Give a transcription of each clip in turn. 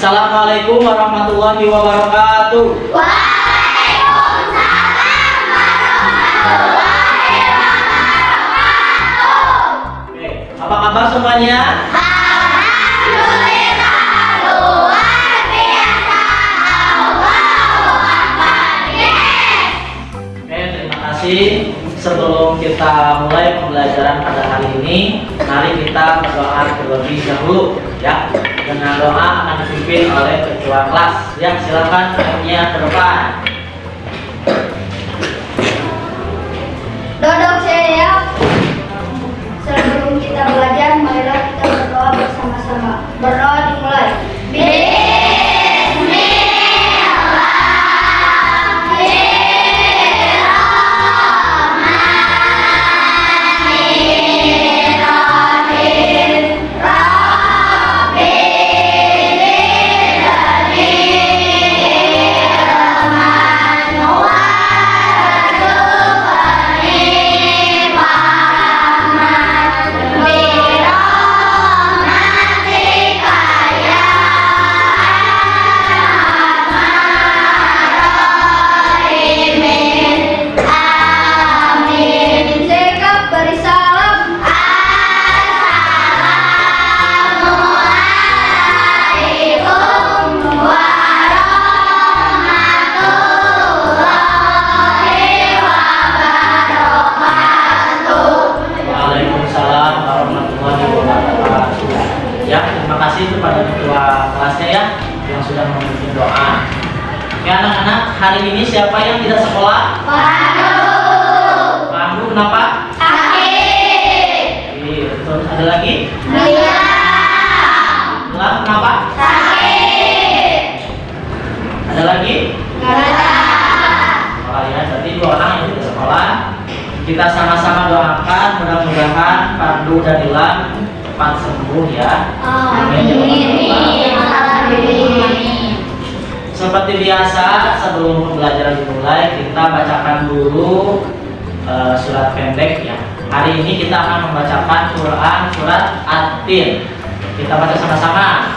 Assalamualaikum warahmatullahi wabarakatuh. Waalaikumsalam warahmatullahi wabarakatuh. Oke, apa kabar semuanya? Alhamdulillah, luar biasa. Allahu Akbar. Yes. Oke, terima kasih. Sebelum kita mulai pembelajaran pada hari ini, mari kita berdoa terlebih dahulu, ya. Dengan doa akan dipimpin oleh ketua kelas. Ya, silakan ibunya ke depan. Duduk siap. Sebelum kita belajar, marilah kita berdoa bersama-sama. Berdoa dimulai. Anak-anak, hari ini siapa yang tidak sekolah? Pandu, kenapa? Sakit. Terus ada lagi? Iya. Gelang, kenapa? Sakit. Ada lagi? Gak ada. Oh ya, berarti 2 orang yang tidak sekolah. Kita sama-sama doakan, mudah-mudahan Pandu dan Dilan cepat sembuh ya. Amin. Seperti biasa, sebelum pembelajaran dimulai, kita bacakan dulu surat pendek ya. Hari ini kita akan membacakan Quran surat At-Tin. Kita baca sama-sama.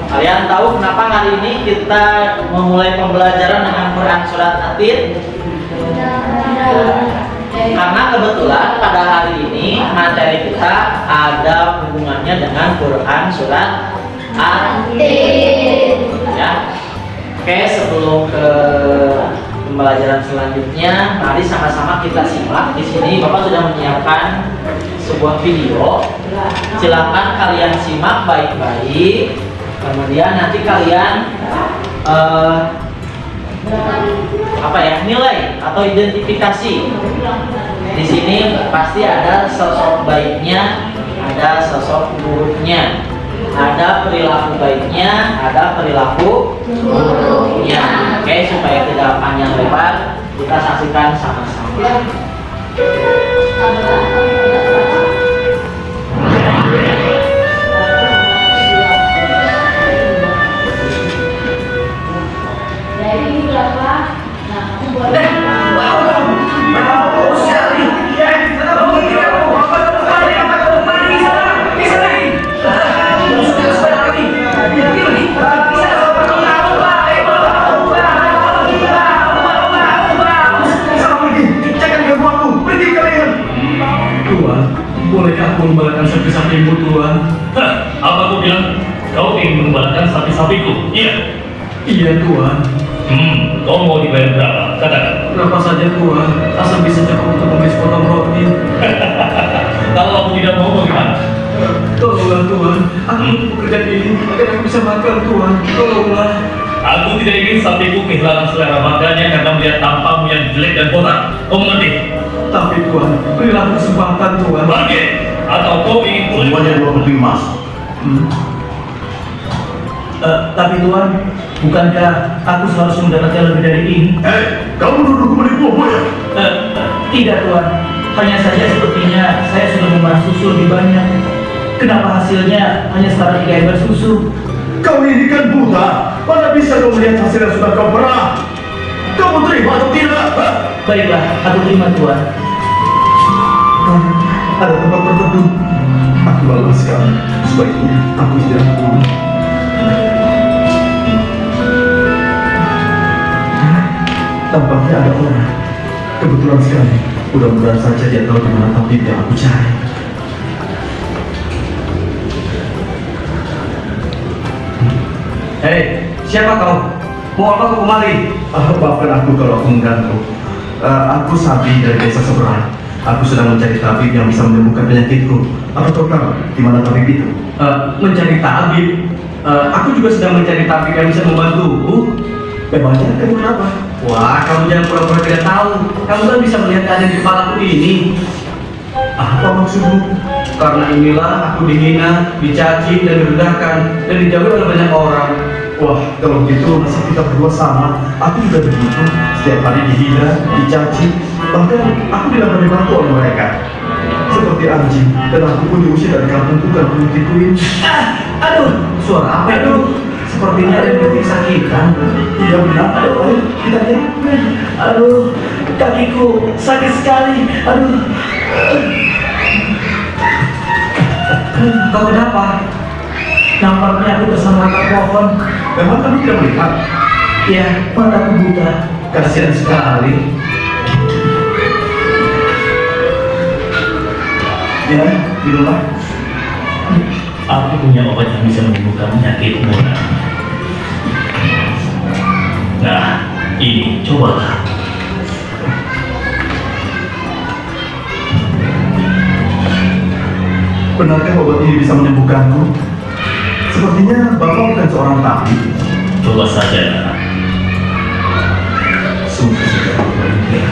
Kalian tahu kenapa hari ini kita memulai pembelajaran dengan Quran surat At-Tin? Karena kebetulan pada hari ini materi kita ada hubungannya dengan Quran surat At-Tin. Ya. Oke, sebelum ke pembelajaran selanjutnya, mari sama-sama kita simak. Di sini Bapak sudah menyiapkan sebuah video. Silakan kalian simak baik-baik. Kemudian nanti kalian nilai atau identifikasi. Di sini pasti ada sosok baiknya, ada sosok buruknya, ada perilaku baiknya, ada perilaku buruknya. Oke, supaya tidak panjang lebar, kita saksikan sama-sama. Bolehkah aku mengembalakan sapi-sapimu, Tuan? Hah, apa kau bilang? Kau ingin mengembalakan sapi-sapiku? Iya. Iya, Tuan. Kau mau dibayar berapa? Katakan. Berapa saja, Tuan? Asal bisa cukup untuk membeli sepotong roti. Kalau aku tidak mau, bagaimana? Tolonglah, Tuan. Aku bekerja ini agar aku bisa makan, Tuan. Tolonglah. Aku tidak ingin sapiku kehilangan selera makannya karena melihat tampangmu yang jelek dan botak. Kau mengerti? Tapi, Tuan, berilah kesempatan, Tuan. Pergi! Atau kau ingin kulit? Semuanya 2 keping emas. Tapi, Tuan, bukankah aku seharusnya mendapatkan lebih dari ini? Kamu duduk menipu ya? Tidak, Tuan. Hanya saja sepertinya saya sudah memerah susu lebih banyak. Kenapa hasilnya hanya setara 3 ember susu? Kau ini kan buta. Mana bisa kau melihat hasil yang sudah kau perah? Kamu terima atau tidak? Baiklah, aku terima, Tuan. Ada tempat berteduh. Aku lelah sekali. Sebaiknya aku istirahat dulu. Tampaknya ada orang. Kebetulan sekali. Mudah-mudahan saja dia tahu di mana tabib yang aku cari. Hei, siapa kau? Mau apa kau kemari? Maafkan aku kalau aku mengganggu. Aku Sabi dari desa seberang. Aku sedang mencari tabib yang bisa menyembuhkan penyakitku. Apa kau tahu di mana tabib itu? Mencari tabib? Aku juga sedang mencari tabib yang bisa membantuku. Memangnya kamu kenapa? Wah, kamu jangan pura-pura tidak tahu. Kamu kan bisa melihat keadaan di kepalaku ini. Apa maksudmu? Karena inilah aku dihina, dicaci, dan direndahkan, dan dijauhi oleh banyak orang. Wah, kalau gitu nasib kita berdua sama. Aku juga begitu. Setiap hari dihina, dicaci. Bahkan aku tidak pernah dibantu oleh mereka. Seperti anjing. Dan aku pun diusir dari kampungku karena menyakitiku. Aduh, suara apa itu? Sepertinya ada yang kesakitan. Iya benar. Ayo kita lihat. Aduh, kakiku sakit sekali. Aduh. Kau kenapa? Nampaknya aku bersama pohon. Memang kamu tidak melihat? Ya, mataku buta. Kasihan sekali. Ya, minumlah. Aku punya obat yang bisa menyembuhkan penyakitmu. Nah, ini cobalah. Benarkah obat ini bisa menyembuhkanku? Sepertinya Bapak bukan seorang tabib. Coba saja. Sungguh saja aku berpikir.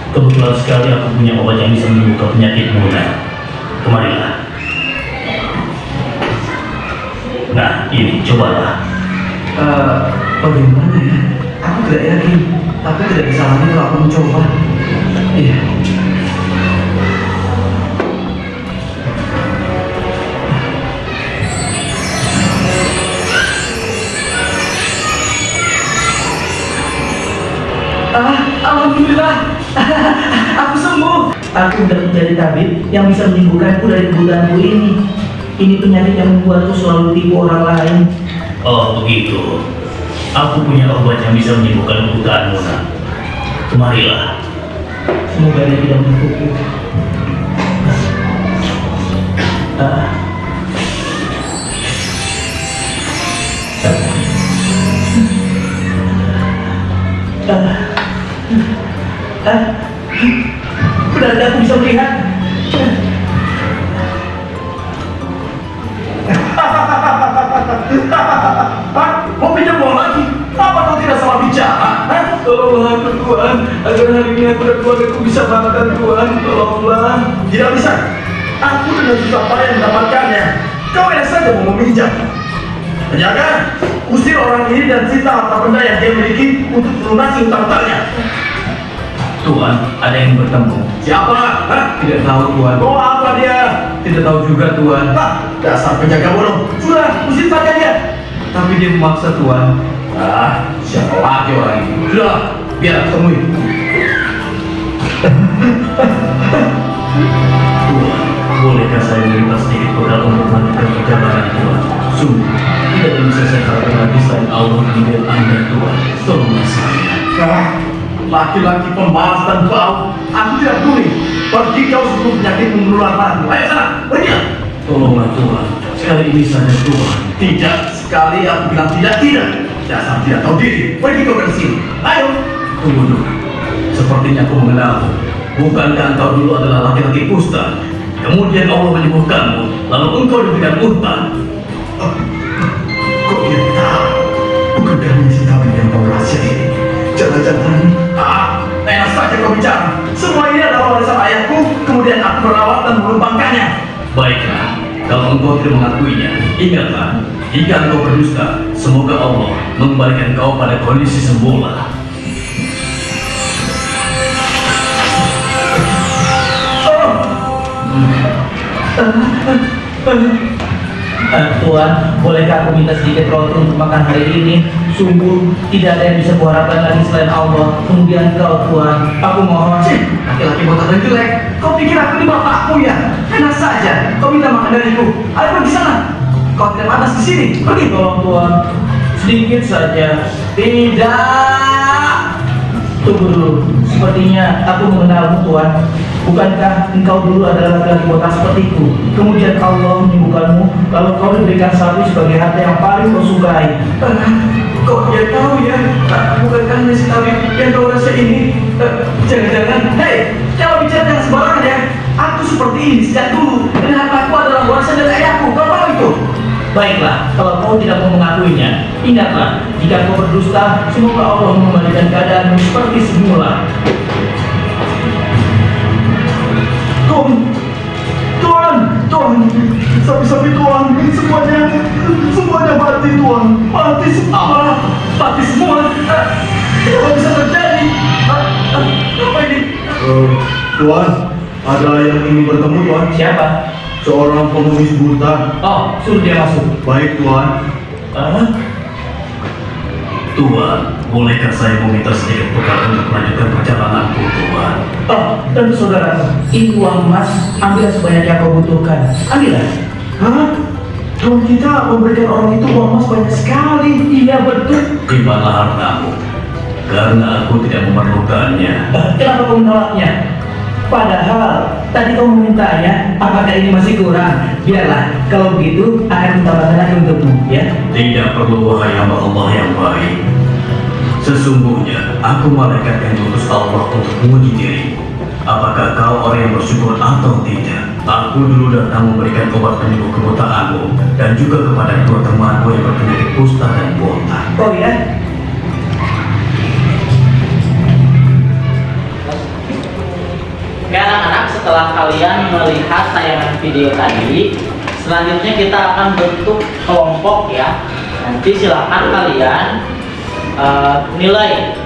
Kebetulan sekali aku punya obat yang bisa menyembuhkan penyakitmu. Kemarilah. Nah, ini cobalah. Bagaimana ya? Aku tidak yakin, tapi tidak bisa lagi kalau aku mencoba. Iya. Alhamdulillah, aku sembuh. Aku sudah mencari tabib yang bisa menyembuhkanku dari kebutuhanku ini. Ini penyakit yang membuatku selalu tipu orang lain. Oh begitu. Aku punya obat yang bisa menyembuhkan kebutaanmu, nak. Kemarilah. Semoga dia tidak menipuku. Berarti aku bisa melihat. Mau pinjam uang lagi? Apa kau tidak salah bicara? Tolonglah aku Tuhan, agar hari ini aku dan keluargaku bisa makan Tuhan. Tolonglah. Tidak bisa. Aku dengan susah payah mendapatkannya. Kau yang saja mau meminjam. Penjaga, usir orang ini dan sita harta benda yang dia miliki untuk melunasi hutang-hutangnya. Tuan, ada yang bertemu. Siapa? Hah? Tidak tahu Tuhan. Bawa apa dia? Tidak tahu juga Tuhan. Dasar penjaga bodoh. Sudah, usir saja dia. Tapi dia memaksa Tuhan. Siapa lagi orang ini? Sudah, biar aku temui. Tuan, bolehkah saya minta sedikit bekal untuk melanjutkan perjalanan Tuan? Sungguh, tidak ada yang bisa saya harapkan lagi selain Allah mengambil Anda, Tuan. Tolonglah saya. Laki-laki pemalas dan bau. Aku tidak peduli. Pergi kau sebelum penyakit menular padaku. Ayo sana, pergi. Tolonglah Tuan, sekali ini saja Tuan. Tidak, sekali aku bilang tidak. Dasar tidak tahu diri. Pergi kau dari sini. Ayo. Tunggu dulu, sepertinya aku mengenalmu. Bukankah engkau dulu adalah laki-laki kusta? Kemudian Allah menyembuhkanmu, lalu engkau diberikan utang. Kok dia tahu? Bukan kami si kami yang tahu rahasia ini. Jangan-jangan. Enak saja kau bicara. Semua ini adalah warisan ayahku. Kemudian aku merawat dan menumpangkannya. Baiklah, kalau engkau tidak mengakuinya, ingatlah, jika engkau berdusta, semoga Allah mengembalikan kau pada kondisi semula. Tuhan, bolehkah aku minta sedikit roti untuk makan hari ini? Sungguh, tidak ada yang bisa kuharapkan lagi selain Allah. Kemudian kau Tuhan, aku mohon. Laki-laki botak dan jelek. Kau pikir aku ini bapakmu ya? Enak saja. Kau minta makan dariku. Ayo pergi sana. Kau tidak pantas di sini. Pergi. Tolong Tuhan, sedikit saja. Tidak. Tunggu dulu, sepertinya aku mengenalmu Tuhan. Bukankah engkau dulu adalah laki-laki botak sepertiku? Kemudian Allah menyembuhkanmu, lalu kau diberikan sapi sebagai harta yang paling kau sukai. Kok dia tahu ya? Bukankah hanya si Tabib yang tahu rahasia ini? Jangan-jangan. Hei, jangan bicara dengan sembarangan ya. Aku seperti ini sejak dulu. Dan hartaku adalah warisan dari ayahku. Kau tahu itu? Baiklah, kalau kau tidak mau mengakuinya, ingatlah, jika kau berdusta, semoga Allah mengembalikan keadaanmu seperti semula. Tuhan, sapi-sapi Tuhan, semuanya mati Tuhan, mati semua, mati semua. Apa bisa terjadi? Apa ini? Tuhan, ada yang ingin bertemu Tuhan. Siapa? Seorang pengemis buta. Oh, suruh dia masuk. Baik Tuhan. Tuan, bolehkah saya meminta sedikit bekal untuk melanjutkan perjalananku, Tuan? Oh, tentu saudara, ini uang emas, ambil sebanyak yang kau butuhkan. Ambillah. Hah? Tuhan kita memberikan orang itu uang emas banyak sekali. Iya betul. Di mana hartamu? Karena aku tidak memerlukannya. Kenapa kau menolaknya? Padahal tadi kau memintanya, apakah ini masih kurang? Biarlah, kalau begitu akan ditambahkan lagi untukmu, ya? Tidak perlu, wahai hamba Allah yang baik. Sesungguhnya aku malaikat yang diutus Allah untuk menguji dirimu. Apakah kau orang yang bersyukur atau tidak? Aku dulu datang memberikan obat penyembuh kebutaanmu dan juga kepada dua temanku yang berpenyakit kusta dan botak. Oh ya? Oke anak-anak, setelah kalian melihat tayangan video tadi, selanjutnya kita akan bentuk kelompok ya. Nanti silakan kalian nilai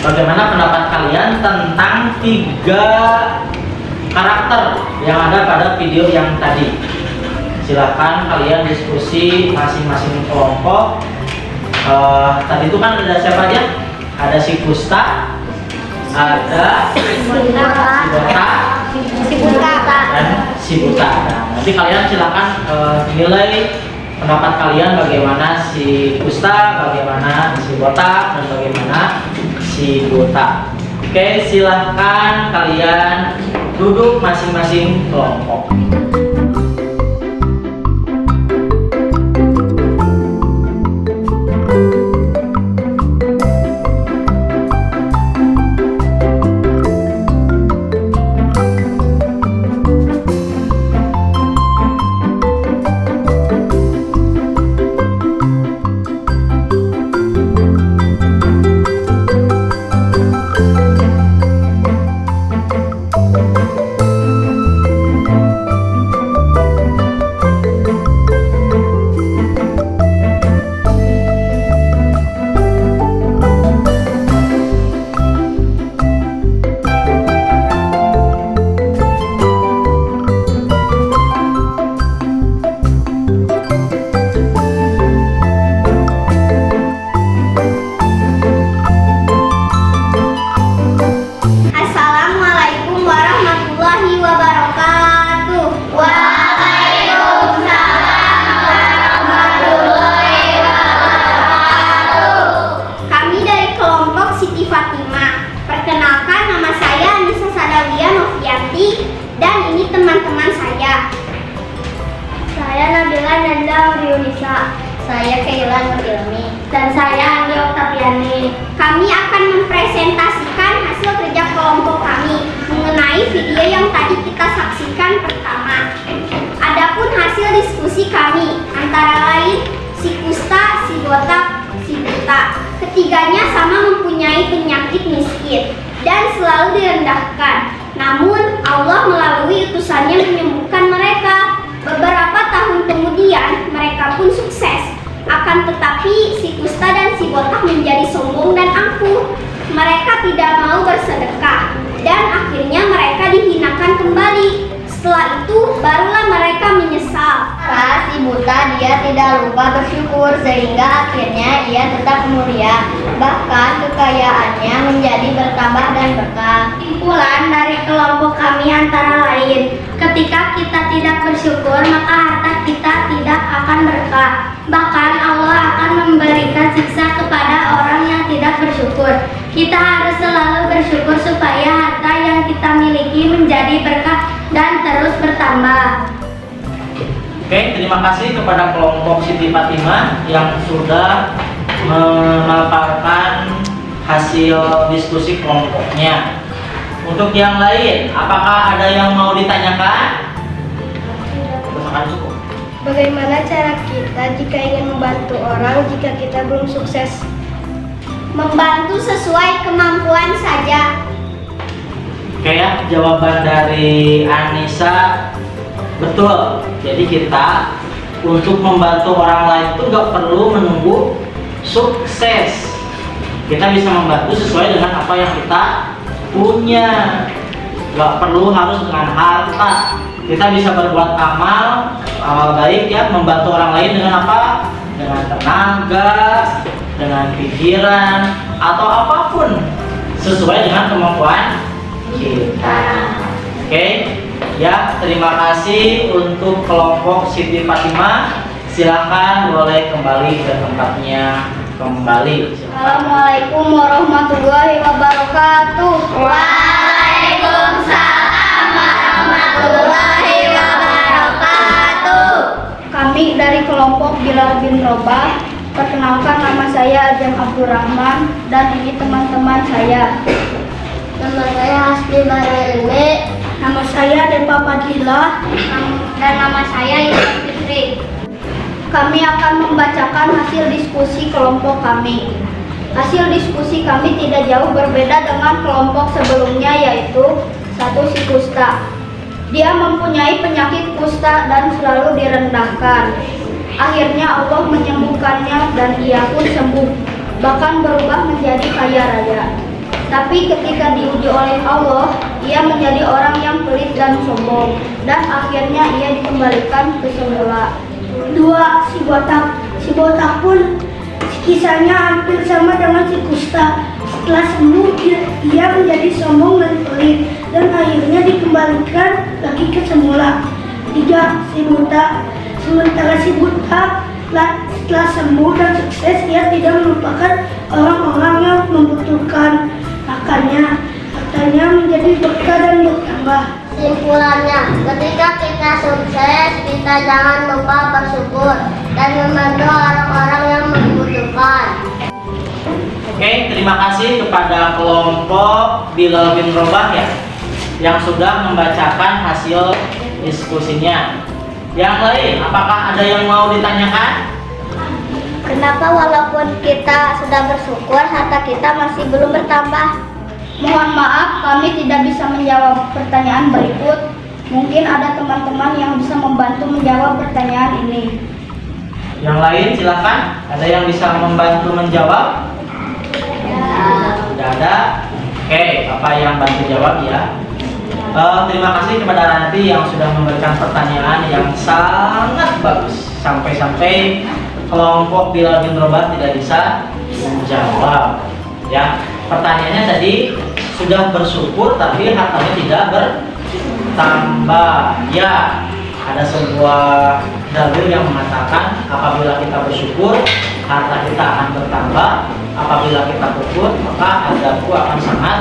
bagaimana pendapat kalian tentang 3 karakter yang ada pada video yang tadi. Silakan kalian diskusi masing-masing kelompok. Tadi itu kan ada siapa aja? Ada si kusta, ada si botak dan si buta. Nah, nanti kalian silakan nilai pendapat kalian bagaimana si kusta, bagaimana si botak, dan bagaimana si buta. Oke, silahkan kalian duduk masing-masing kelompok. Assalamualaikum warahmatullahi wabarakatuh. Waalaikumsalam warahmatullahi wabarakatuh. Kami dari kelompok Siti Fatimah. Perkenalkan, nama saya Anissa Sadawiyah Novianti dan ini teman-teman saya. Saya Nabila Nanda Uriunisa. Saya Keila Nurilmi. Dan saya Andi Oktaviani. Kami akan mempresentasikan hasil kerja kelompok kami mengenai video yang tadi kita saksikan pertama. Adapun hasil diskusi kami antara lain si kusta, si botak, si buta. Ketiganya sama mempunyai penyakit miskin dan selalu direndahkan. Namun Allah melalui utusannya menyembuhkan mereka. Beberapa tahun kemudian mereka pun sukses. Akan tetapi si kusta dan si botak menjadi sombong dan angkuh. Mereka tidak mau bersedekah dan akhirnya mereka dihinakan kembali. Setelah itu barulah mereka menyesal. Si buta dia tidak lupa bersyukur sehingga akhirnya ia tetap mulia. Bahkan kekayaannya menjadi bertambah dan berkah. Kesimpulan dari kelompok kami antara lain, ketika kita tidak bersyukur maka harta kita tidak akan berkah. Bahkan Allah akan memberikan siksa kepada orang yang tidak bersyukur. Kita harus selalu bersyukur supaya harta yang kita miliki menjadi berkah dan terus bertambah. Oke, terima kasih kepada kelompok Siti Fatimah yang sudah memaparkan hasil diskusi kelompoknya. Untuk yang lain, apakah ada yang mau ditanyakan? Makan cukup. Bagaimana cara kita jika ingin membantu orang jika kita belum sukses? Membantu sesuai kemampuan saja. Oke ya, jawaban dari Anissa betul. Jadi kita untuk membantu orang lain itu nggak perlu menunggu sukses. Kita bisa membantu sesuai dengan apa yang kita punya. Nggak perlu harus dengan harta. Kita bisa berbuat amal baik ya, membantu orang lain dengan apa? Dengan tenaga, dengan pikiran, atau apapun sesuai dengan kemampuan kita. Oke, ya, terima kasih untuk kelompok Siti Fatimah. Silakan boleh kembali ke tempatnya kembali. Assalamualaikum warahmatullahi wabarakatuh. Waalaikumsalam warahmatullahi wabarakatuh. Kami dari kelompok Bilal bin Robah. Perkenalkan, nama saya Ajam Abdurrahman dan ini teman-teman saya. Nama saya Hasbi Barelme. Nama saya Depa Fadilah dan nama saya Yusuf Fitri. Kami akan membacakan hasil diskusi kelompok kami. Hasil diskusi kami tidak jauh berbeda dengan kelompok sebelumnya, yaitu satu si kusta. Dia mempunyai penyakit kusta dan selalu direndahkan. Akhirnya Allah menyembuhkannya dan ia pun sembuh, bahkan berubah menjadi kaya raya. Tapi ketika diuji oleh Allah, ia menjadi orang yang pelit dan sombong, dan akhirnya ia dikembalikan ke semula. Dua, si botak. Si botak pun kisahnya hampir sama dengan si kusta. Setelah sembuh, ia menjadi sombong dan pelit, dan akhirnya dikembalikan lagi ke semula. Tiga, si buta. Sementara si buta Setelah sembuh dan sukses, ia tidak melupakan orang-orang yang membutuhkan. Makanya hartanya menjadi berkah dan bertambah. Simpulannya, ketika kita sukses, kita jangan lupa bersyukur dan membantu orang-orang yang membutuhkan. Oke, terima kasih kepada kelompok Bilal bin Rabah ya, yang sudah membacakan hasil diskusinya. Yang lain, apakah ada yang mau ditanyakan? Kenapa walaupun kita sudah bersyukur, harta kita masih belum bertambah? Mohon maaf, kami tidak bisa menjawab pertanyaan berikut. Mungkin ada teman-teman yang bisa membantu menjawab pertanyaan ini. Yang lain silakan. Ada yang bisa membantu menjawab? Tidak ada. Oke, apa yang bantu jawab ya? Terima kasih kepada Ranti yang sudah memberikan pertanyaan yang sangat bagus. Sampai-sampai kelompok Bilal bin Rabah tidak bisa menjawab. Ya, pertanyaannya tadi sudah bersyukur tapi hartanya tidak bertambah. Ya, ada sebuah dalil yang mengatakan apabila kita bersyukur harta kita akan bertambah, apabila kita kufur maka azabku akan sangat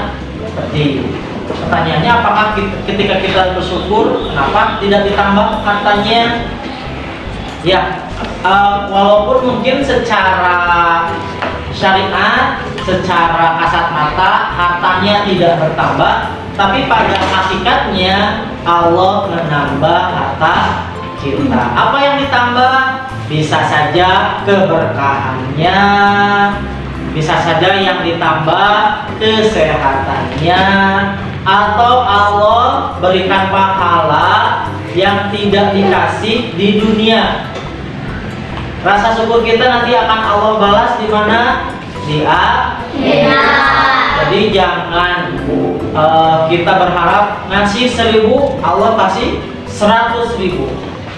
pedih. Pertanyaannya, apakah ketika kita bersyukur kenapa tidak ditambah hartanya? Ya, walaupun mungkin secara syariat, secara kasat mata hartanya tidak bertambah, tapi pada hakikatnya Allah menambah harta kita. Apa yang ditambah? Bisa saja keberkahannya, bisa saja yang ditambah kesehatannya, atau Allah berikan pahala yang tidak dikasih di dunia. Rasa syukur kita nanti akan Allah balas di mana? Di akhirat. Jadi jangan kita berharap ngasih 1000 Allah kasih 100.000.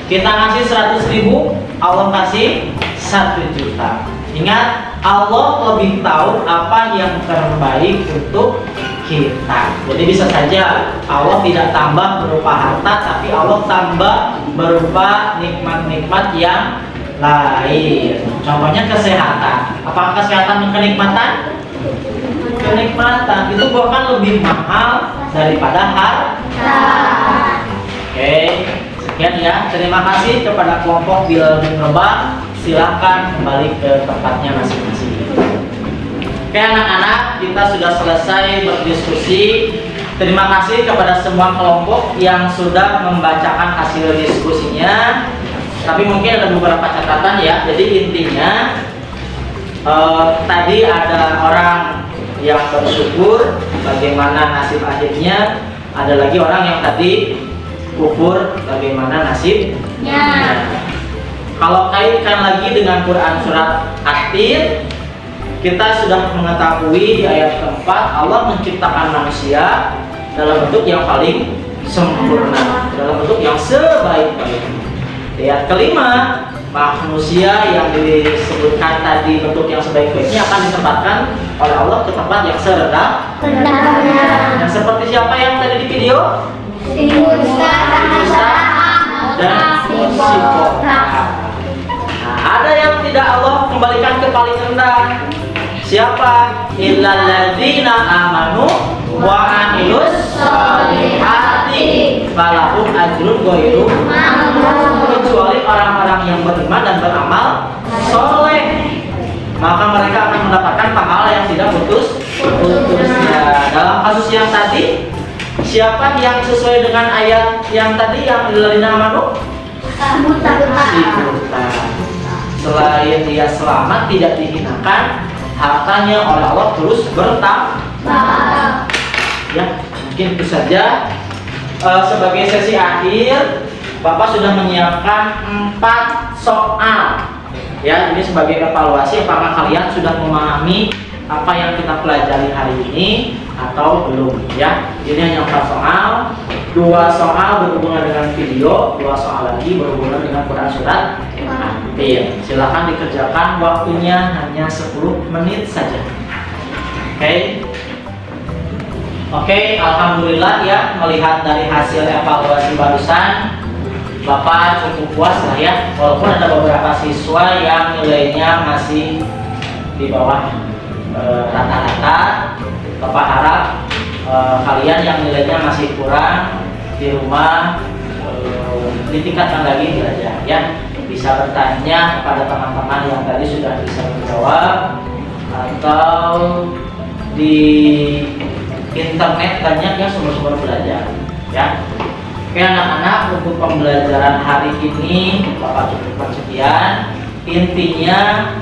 Kita ngasih 100.000 Allah kasih 1 juta. Ingat, Allah lebih tahu apa yang terbaik untuk kita. Jadi bisa saja Allah tidak tambah berupa harta, tapi Allah tambah berupa nikmat-nikmat yang lain. Contohnya kesehatan. Apakah kesehatan kenikmatan? Kenikmatan itu bahkan lebih mahal daripada harta. Oke, sekian ya. Terima kasih kepada kelompok Bilal bin Rabah. Silahkan kembali ke tempatnya masing-masing. Oke anak-anak, kita sudah selesai berdiskusi. Terima kasih kepada semua kelompok yang sudah membacakan hasil diskusinya. Tapi mungkin ada beberapa catatan ya. Jadi intinya tadi ada orang yang bersyukur bagaimana nasib akhirnya. Ada lagi orang yang tadi kufur bagaimana nasibnya. Kalau kaitkan lagi dengan Quran surat At-Tin, kita sudah mengetahui di ayat keempat Allah menciptakan manusia dalam bentuk yang paling sempurna, dalam bentuk yang sebaik-baiknya. Di ayat kelima, manusia yang disebutkan tadi bentuk yang sebaik-baiknya akan ditempatkan oleh Allah ke tempat yang serendah-rendahnya. Yang seperti siapa yang tadi di video? Musa dan Sikoha. Nah, ada yang tidak Allah kembalikan ke paling rendah. Siapa? Illal ladzina amanu wa amilus sholihati falahum ajrun ghairu mamnun. Kecuali orang-orang yang beriman dan beramal soleh, maka mereka akan mendapatkan pahala yang tidak putus-putusnya. Dalam kasus yang tadi, siapa yang sesuai dengan ayat yang tadi yang illal ladzina amanu? Si buta. Selain dia selamat, tidak dihinakan, hartanya oleh Allah terus bertambah. Ya, mungkin itu saja. Sebagai sesi akhir, Bapak sudah menyiapkan 4 soal. Ya, ini sebagai evaluasi apakah kalian sudah memahami apa yang kita pelajari hari ini atau belum. Ya, ini hanya 4 soal. 2 soal berhubungan dengan video, 2 soal lagi berhubungan dengan Quran surat At-Tin. Silahkan dikerjakan, waktunya hanya 10 menit saja. Oke, alhamdulillah ya, melihat dari hasil evaluasi barusan Bapak cukup puas lah ya, walaupun ada beberapa siswa yang nilainya masih di bawah rata-rata. Bapak harap kalian yang nilainya masih kurang di rumah ditingkatkan lagi belajar ya. Bisa bertanya kepada teman-teman yang tadi sudah bisa menjawab, atau di internet banyak ya sumber-sumber belajar ya. Oke anak-anak, untuk pembelajaran hari ini Bapak cukupkan sekian. Intinya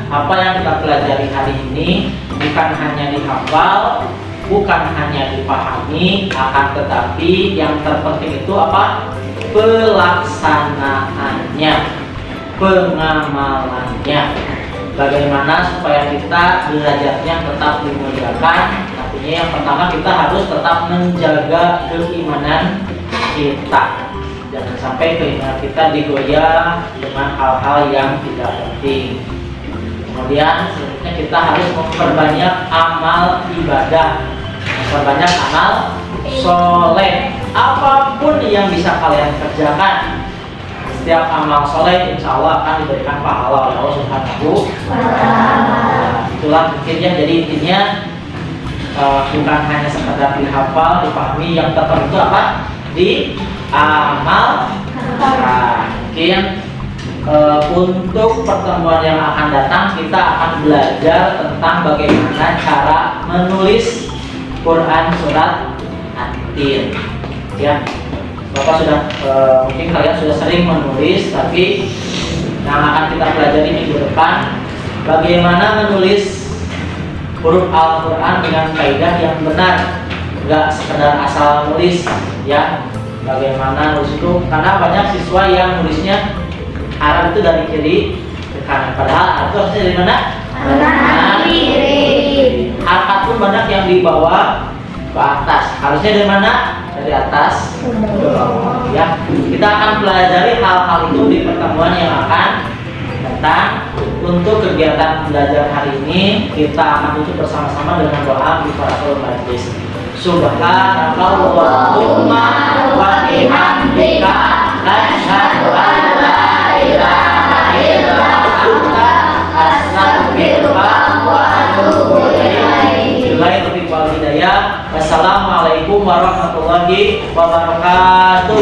apa yang kita pelajari hari ini bukan hanya dihafal, bukan hanya dipahami, akan tetapi yang terpenting itu apa? Pelaksanaannya, pengamalannya. Bagaimana supaya kita belajarnya tetap dimuliakan? Artinya yang pertama kita harus tetap menjaga keimanan kita. Jangan sampai keimanan kita digoyah dengan hal-hal yang tidak penting. Kemudian selanjutnya kita harus memperbanyak amal ibadah, memperbanyak amal soleh. Apapun yang bisa kalian kerjakan, setiap amal soleh insya Allah akan diberikan pahala oleh Allah Subhanahu wa Ta'ala. Itulah mungkinnya. Jadi intinya bukan hanya sekedar dihafal, dipahami, yang terpenting itu apa? Di amal. Mungkin untuk pertemuan yang akan datang kita akan belajar tentang bagaimana cara menulis Quran surat At-Tin ya. Bapak sudah mungkin kalian sudah sering menulis, tapi yang akan kita pelajari minggu depan bagaimana menulis huruf Al-Quran dengan kaidah yang benar, nggak sekedar asal nulis ya. Bagaimana nulis itu, karena banyak siswa yang nulisnya Arab itu dari kiri ke kanan, padahal Arab itu harusnya dari mana? Kanan kiri. Harakat pun banyak yang dibawa ke atas, harusnya dari mana? Dari atas ke bawah ya. Kita akan pelajari hal-hal itu di pertemuan yang akan datang. Untuk kegiatan belajar hari ini kita akan tutup bersama-sama dengan doa kifaratul majlis. Subhanallahumma wa bihamdika asyhadu an la ilaha illa anta astaghfiruka wa atubu ilaik. Wassalamualaikum warahmatullahi wabarakatuh.